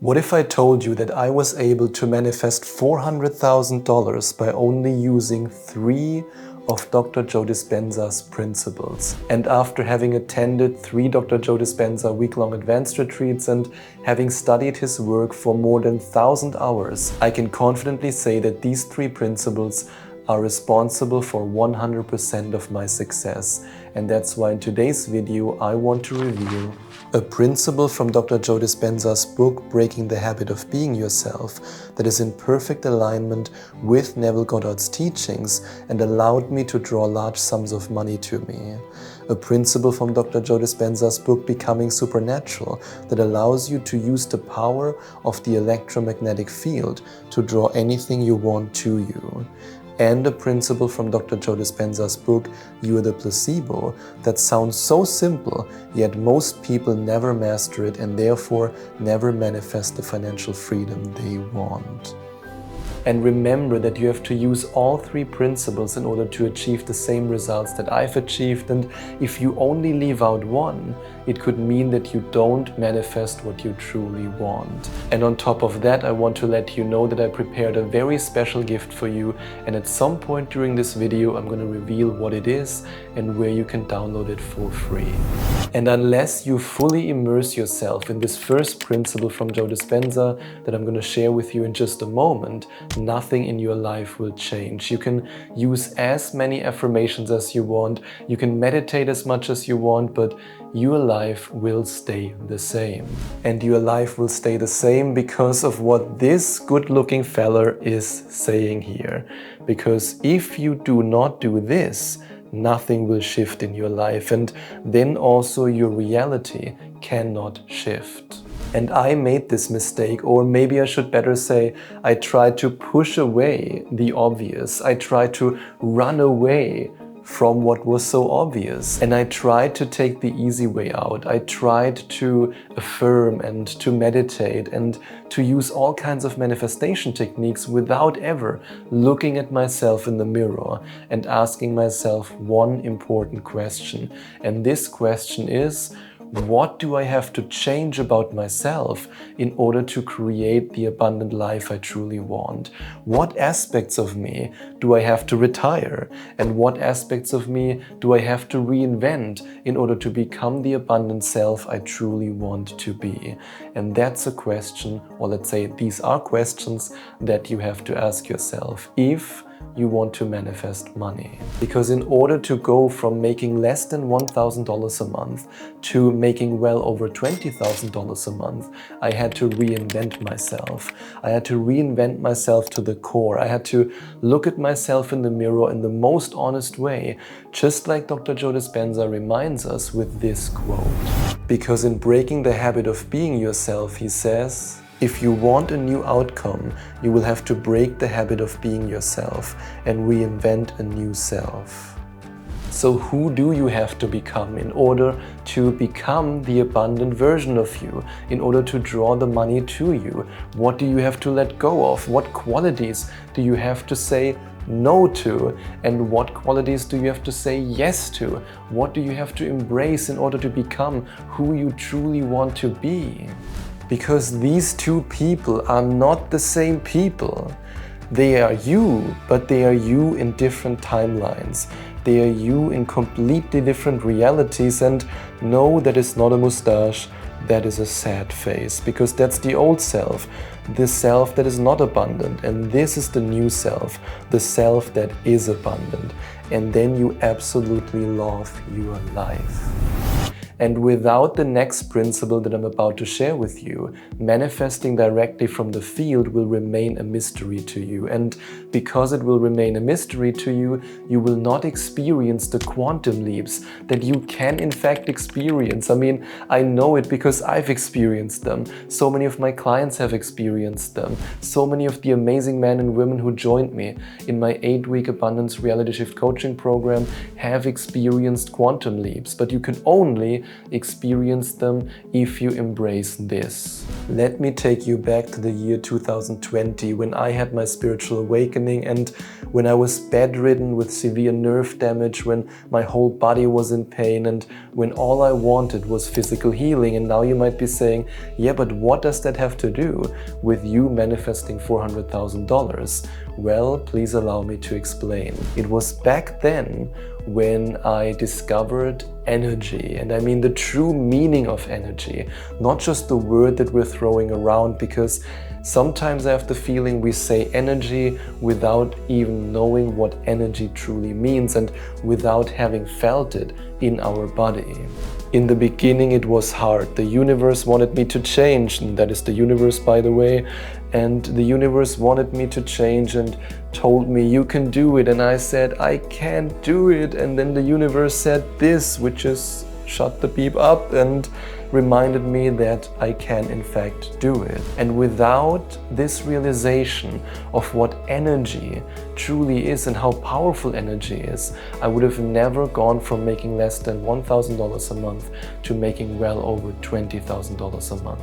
What if I told you that I was able to manifest $400,000 by only using 3 of Dr. Joe Dispenza's principles? And after having attended 3 Dr. Joe Dispenza week-long advanced retreats and having studied his work for more than 1,000 hours, I can confidently say that these 3 principles are responsible for 100% of my success. And that's why in today's video I want to reveal a principle from Dr. Joe Dispenza's book, Breaking the Habit of Being Yourself, that is in perfect alignment with Neville Goddard's teachings and allowed me to draw large sums of money to me. A principle from Dr. Joe Dispenza's book, Becoming Supernatural, that allows you to use the power of the electromagnetic field to draw anything you want to you. And a principle from Dr. Joe Dispenza's book, You Are The Placebo, that sounds so simple, yet most people never master it and therefore never manifest the financial freedom they want. And remember that you have to use all 3 principles in order to achieve the same results that I've achieved, and if you only leave out one, it could mean that you don't manifest what you truly want. And on top of that, I want to let you know that I prepared a very special gift for you, and at some point during this video I'm going to reveal what it is and where you can download it for free. And unless you fully immerse yourself in this first principle from Joe Dispenza that I'm going to share with you in just a moment, nothing in your life will change. You can use as many affirmations as you want, you can meditate as much as you want, but your life will stay the same. And your life will stay the same because of what this good-looking fella is saying here. Because if you do not do this, nothing will shift in your life, and then also your reality cannot shift. And I made this mistake, or maybe I should better say, I tried to push away the obvious. I tried to run away from what was so obvious. And I tried to take the easy way out. I tried to affirm and to meditate and to use all kinds of manifestation techniques without ever looking at myself in the mirror and asking myself one important question. And this question is, what do I have to change about myself in order to create the abundant life I truly want? What aspects of me do I have to retire? And what aspects of me do I have to reinvent in order to become the abundant self I truly want to be? And that's a question, or let's say these are questions that you have to ask yourself if you want to manifest money. Because in order to go from making less than $1,000 a month to making well over $20,000 a month, I had to reinvent myself. I had to reinvent myself to the core. I had to look at myself in the mirror in the most honest way, just like Dr. Joe Dispenza reminds us with this quote. Because in Breaking the Habit of Being Yourself, he says, if you want a new outcome, you will have to break the habit of being yourself and reinvent a new self. So who do you have to become in order to become the abundant version of you, in order to draw the money to you? What do you have to let go of? What qualities do you have to say no to? And what qualities do you have to say yes to? What do you have to embrace in order to become who you truly want to be? Because these 2 people are not the same people. They are you, but they are you in different timelines. They are you in completely different realities, and no, that is not a mustache, that is a sad face, because that's the old self, the self that is not abundant, and this is the new self, the self that is abundant. And then you absolutely love your life. And without the next principle that I'm about to share with you, manifesting directly from the field will remain a mystery to you. And because it will remain a mystery to you, you will not experience the quantum leaps that you can in fact experience. I mean, I know it because I've experienced them. So many of my clients have experienced them. So many of the amazing men and women who joined me in my 8-week abundance reality shift coaching program have experienced quantum leaps. But you can only experience them if you embrace this. Let me take you back to the year 2020 when I had my spiritual awakening and when I was bedridden with severe nerve damage, when my whole body was in pain and when all I wanted was physical healing. And now you might be saying, yeah, but what does that have to do with you manifesting $400,000? Well, please allow me to explain. It was back then when I discovered energy, and I mean the true meaning of energy, not just the word that we're throwing around, because sometimes I have the feeling we say energy without even knowing what energy truly means and without having felt it in our body. In the beginning it was hard. The universe wanted me to change, and that is the universe, by the way, and the universe wanted me to change and told me, you can do it, and I said, I can't do it, and then the universe said this, which is shut the beep up, and reminded me that I can in fact do it. And without this realization of what energy truly is and how powerful energy is, I would have never gone from making less than $1,000 a month to making well over $20,000 a month.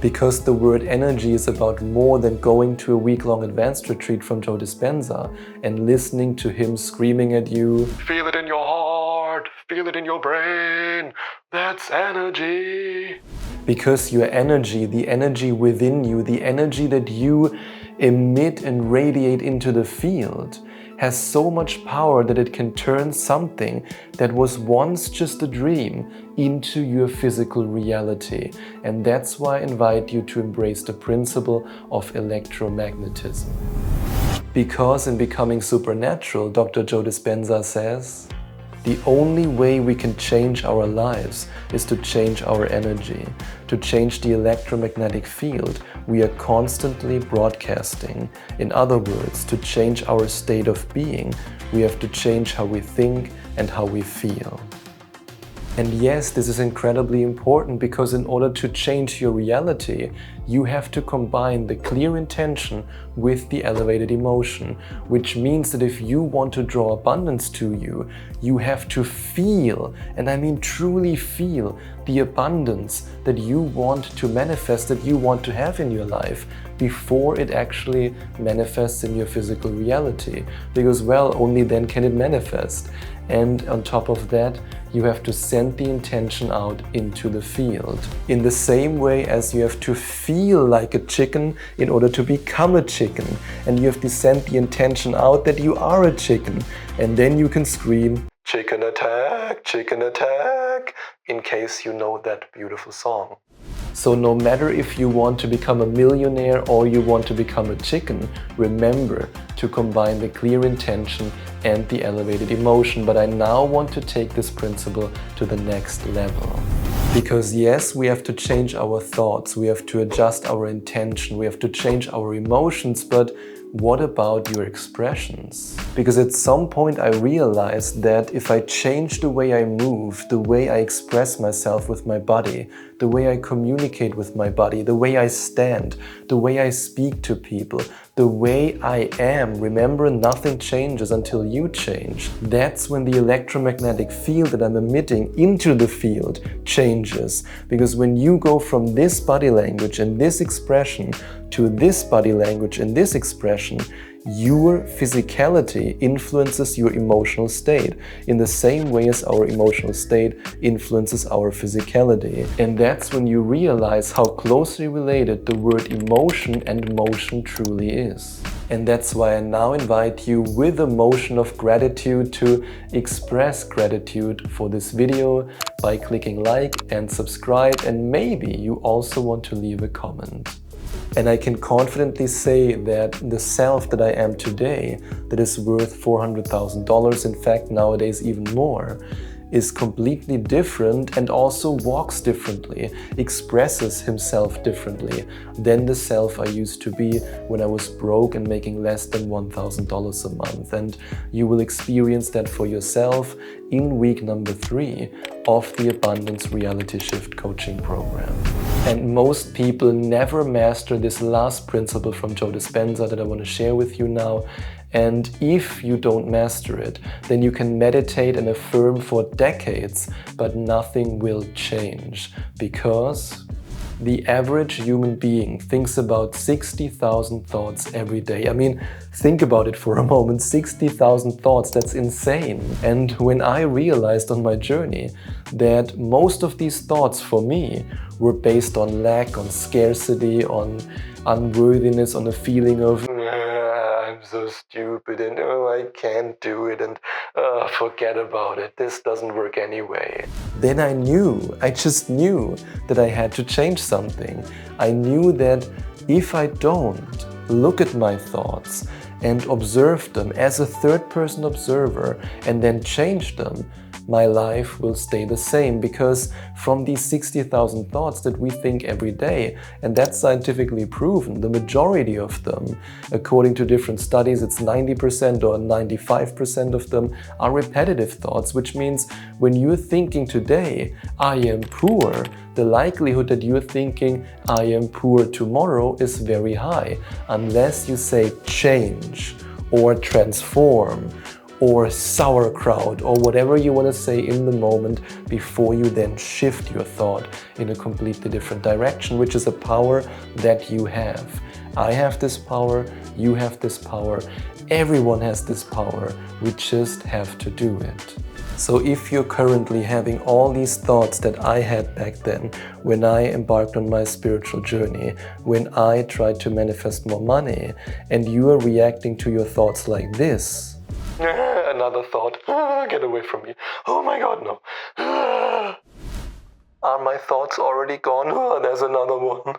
Because the word energy is about more than going to a week-long advanced retreat from Joe Dispenza and listening to him screaming at you, feel it in your heart, feel it in your brain, that's energy. Because your energy, the energy within you, the energy that you emit and radiate into the field, has so much power that it can turn something that was once just a dream into your physical reality. And that's why I invite you to embrace the principle of electromagnetism. Because in Becoming Supernatural, Dr. Joe Dispenza says, the only way we can change our lives is to change our energy, to change the electromagnetic field we are constantly broadcasting. In other words, to change our state of being, we have to change how we think and how we feel. And yes, this is incredibly important because in order to change your reality, you have to combine the clear intention with the elevated emotion, which means that if you want to draw abundance to you, you have to feel, and I mean truly feel, the abundance that you want to manifest, that you want to have in your life before it actually manifests in your physical reality. Because, well, only then can it manifest. And on top of that, you have to send the intention out into the field. In the same way as you have to feel like a chicken in order to become a chicken. And you have to send the intention out that you are a chicken. And then you can scream, chicken attack, in case you know that beautiful song. So no matter if you want to become a millionaire or you want to become a chicken, remember to combine the clear intention and the elevated emotion. But I now want to take this principle to the next level. Because yes, we have to change our thoughts, we have to adjust our intention, we have to change our emotions, but what about your expressions? Because at some point I realized that if I change the way I move, the way I express myself with my body, the way I communicate with my body, the way I stand, the way I speak to people, the way I am, remember, nothing changes until you change. That's when the electromagnetic field that I'm emitting into the field changes. Because when you go from this body language and this expression to this body language and this expression, your physicality influences your emotional state in the same way as our emotional state influences our physicality. And that's when you realize how closely related the word emotion and motion truly is. And that's why I now invite you with a motion of gratitude to express gratitude for this video by clicking like and subscribe, and maybe you also want to leave a comment. And I can confidently say that the self that I am today, that is worth $400,000, in fact nowadays even more, is completely different and also walks differently, expresses himself differently than the self I used to be when I was broke and making less than $1,000 a month. And you will experience that for yourself in week number 3 of the Abundance Reality Shift coaching program. And most people never master this last principle from Joe Dispenza that I want to share with you now, And if you don't master it, then you can meditate and affirm for decades, but nothing will change, because the average human being thinks about 60,000 thoughts every day. I mean, think about it for a moment, 60,000 thoughts, that's insane. And when I realized on my journey that most of these thoughts for me were based on lack, on scarcity, on unworthiness, on a feeling of I'm so stupid and oh, I can't do it and forget about it, this doesn't work anyway. Then I just knew that I had to change something. I knew that if I don't look at my thoughts and observe them as a third-person observer and then change them, my life will stay the same, because from these 60,000 thoughts that we think every day, and that's scientifically proven, the majority of them, according to different studies, it's 90% or 95% of them are repetitive thoughts, which means when you're thinking today, I am poor, the likelihood that you're thinking, I am poor tomorrow is very high, unless you say change or transform or sauerkraut, or whatever you want to say in the moment before you then shift your thought in a completely different direction, which is a power that you have. I have this power, you have this power, everyone has this power, we just have to do it. So if you're currently having all these thoughts that I had back then, when I embarked on my spiritual journey, when I tried to manifest more money, and you are reacting to your thoughts like this, another thought, get away from me, oh my god, no. Are my thoughts already gone? There's another one.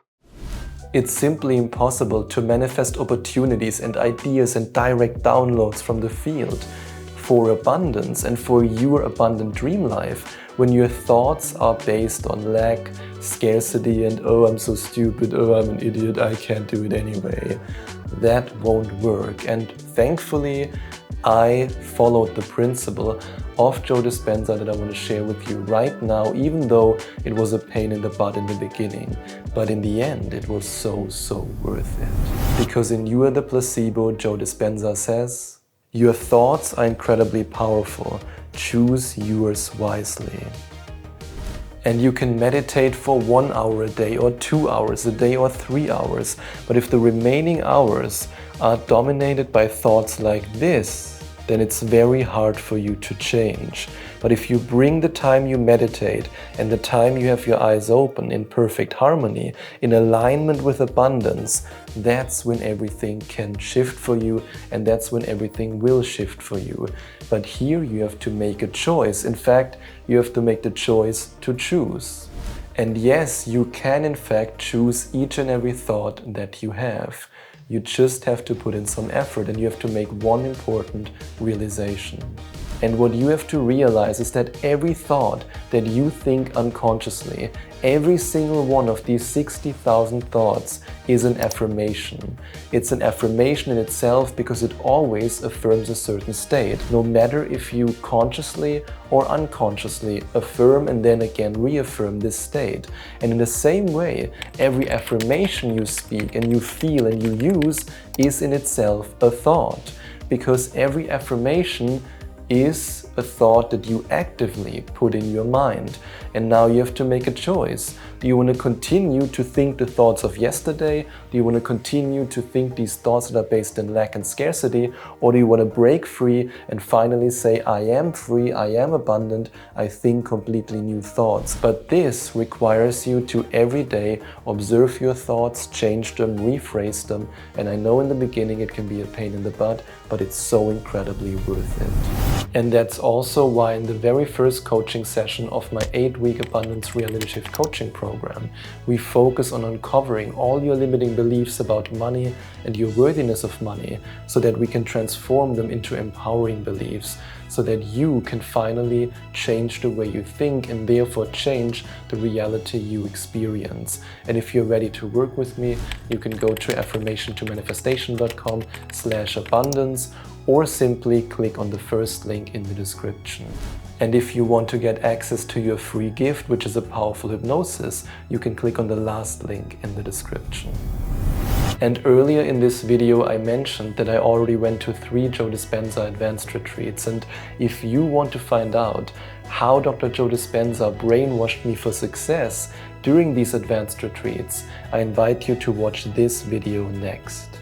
It's simply impossible to manifest opportunities and ideas and direct downloads from the field for abundance and for your abundant dream life when your thoughts are based on lack, scarcity, and oh, I'm so stupid, oh, I'm an idiot, I can't do it anyway. That won't work. And thankfully, I followed the principle of Joe Dispenza that I want to share with you right now, even though it was a pain in the butt in the beginning. But in the end, it was so worth it. Because in You Are The Placebo, Joe Dispenza says, your thoughts are incredibly powerful. Choose yours wisely. And you can meditate for 1 hour a day or 2 hours a day or 3 hours. But if the remaining hours are dominated by thoughts like this, then it's very hard for you to change. But if you bring the time you meditate and the time you have your eyes open in perfect harmony, in alignment with abundance, that's when everything can shift for you, and that's when everything will shift for you. But here you have to make a choice. In fact, you have to make the choice to choose. And yes, you can in fact choose each and every thought that you have. You just have to put in some effort, and you have to make one important realization. And what you have to realize is that every thought that you think unconsciously, every single one of these 60,000 thoughts is an affirmation. It's an affirmation in itself because it always affirms a certain state, no matter if you consciously or unconsciously affirm and then again reaffirm this state. And in the same way, every affirmation you speak and you feel and you use is in itself a thought, because every affirmation is a thought that you actively put in your mind. And now you have to make a choice. Do you want to continue to think the thoughts of yesterday? Do you want to continue to think these thoughts that are based in lack and scarcity? Or do you want to break free and finally say, I am free, I am abundant, I think completely new thoughts? But this requires you to every day observe your thoughts, change them, rephrase them. And I know in the beginning it can be a pain in the butt, but it's so incredibly worth it. And that's also why in the very first coaching session of my 8-week Abundance Reality Shift coaching program, we focus on uncovering all your limiting beliefs about money and your worthiness of money, so that we can transform them into empowering beliefs, so that you can finally change the way you think and therefore change the reality you experience. And if you're ready to work with me, you can go to affirmationtomanifestation.com/abundance, or simply click on the first link in the description. And if you want to get access to your free gift, which is a powerful hypnosis, you can click on the last link in the description. And earlier in this video I mentioned that I already went to 3 Joe Dispenza advanced retreats, and if you want to find out how Dr. Joe Dispenza brainwashed me for success during these advanced retreats, I invite you to watch this video next.